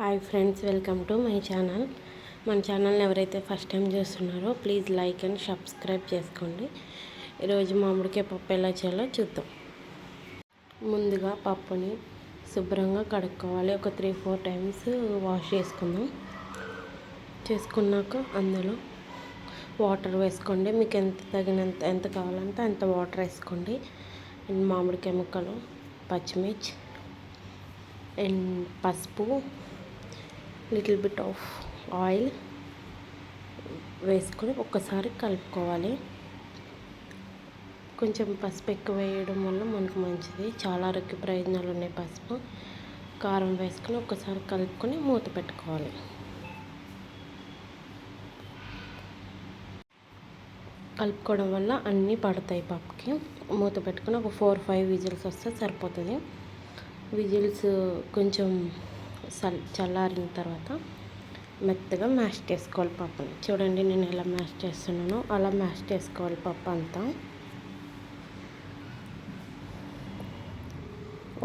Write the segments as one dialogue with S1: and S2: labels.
S1: Hi friends, welcome to my channel. మన ఛానల్ని ఎవరైతే ఫస్ట్ టైం చూస్తున్నారో ప్లీజ్ లైక్ అండ్ సబ్స్క్రైబ్ చేసుకోండి. ఈరోజు మామిడికాయ పప్పు ఎలా చేయాలో చూద్దాం. ముందుగా పప్పుని శుభ్రంగా కడుక్కోవాలి. ఒక 3-4 టైమ్స్ వాష్ చేసుకున్నాక అందులో వాటర్ వేసుకోండి. మీకు ఎంత కావాలంటే అంత వాటర్ వేసుకోండి. అండ్ మామిడికాయ ముక్కలు, పచ్చిమిర్చి అండ్ పసుపు, లిటిల్ బిట్ ఆఫ్ ఆయిల్ వేసుకొని ఒక్కసారి కలుపుకోవాలి. కొంచెం పసుపు ఎక్కువ వేయడం వల్ల మనకు మంచిది, చాలా ఆరోగ్య ప్రయోజనాలు ఉన్నాయి. పసుపు, కారం వేసుకొని ఒక్కసారి కలుపుకొని మూత పెట్టుకోవాలి. కలుపుకోవడం వల్ల అన్నీ పడతాయి పప్పుకి. మూత పెట్టుకొని ఒక 4-5 విజిల్స్ వస్తే సరిపోతుంది. విజిల్స్ కొంచెం చల్లారిన తర్వాత మెత్తగా మ్యాష్ చేసుకోవాలి పప్పుని. చూడండి నేను ఎలా మ్యాష్ చేస్తున్నానో అలా మ్యాష్ చేసుకోవాలి పప్పు అంతా.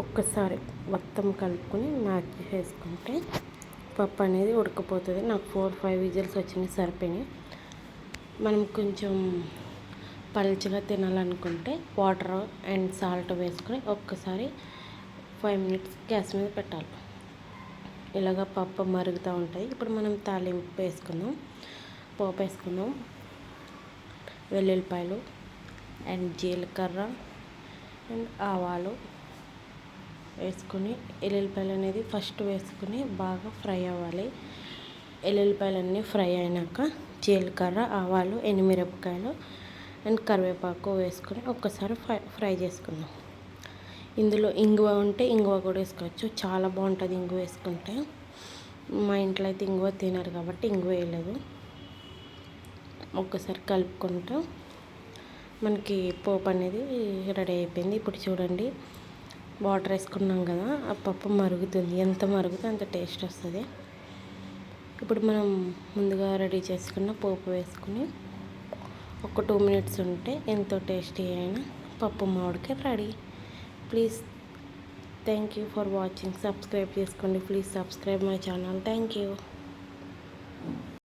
S1: ఒక్కసారి మొత్తం కలుపుకొని మ్యాష్ చేసుకుంటే పప్పు అనేది ఉడకపోతుంది. నాకు 4-5 విజిల్స్ వచ్చినాయి, సరిపోయినాయి. మనం కొంచెం పల్చగా తినాలనుకుంటే వాటర్ అండ్ సాల్ట్ వేసుకొని ఒక్కసారి 5 మినిట్స్ గ్యాస్ మీద పెట్టాలి. ఇలాగ పప్పు మరుగుతూ ఉంటుంది. ఇప్పుడు మనం తాలింపు వేసుకుందాం, పోపు వేసుకుందాం. వెల్లుల్లిపాయలు అండ్ జీలకర్ర అండ్ ఆవాలు వేసుకొని, ఎల్లుల్లిపాయలు అనేది ఫస్ట్ వేసుకొని బాగా ఫ్రై అవ్వాలి. ఎల్లుల్లిపాయలన్నీ ఫ్రై అయినాక జీలకర్ర, ఆవాలు, ఎండుమిరపకాయలు అండ్ కరివేపాకు వేసుకొని ఒక్కసారి ఫ్రై చేసుకుందాం. ఇందులో ఇంగువ ఉంటే ఇంగువ కూడా వేసుకోవచ్చు, చాలా బాగుంటుంది ఇంగువ వేసుకుంటే. మా ఇంట్లో అయితే ఇంగువ తినరు కాబట్టి ఇంగువ వేయలేదు. ఒక్కసారి కలుపుకుంటూ మనకి పోపు అనేది రెడీ అయిపోయింది. ఇప్పుడు చూడండి, వాటర్ వేసుకున్నాం కదా, ఆ పప్పు మరుగుతుంది. ఎంత మరుగుతే అంత టేస్ట్ వస్తుంది. ఇప్పుడు మనం ముందుగా రెడీ చేసుకున్న పోపు వేసుకుని ఒక 2 మినిట్స్ ఉంటే ఎంతో టేస్టీ అయిన పప్పు మామిడికాయ ready. Please, thank you for watching. Subscribe చేసుకోండి. Please subscribe my channel. Thank you.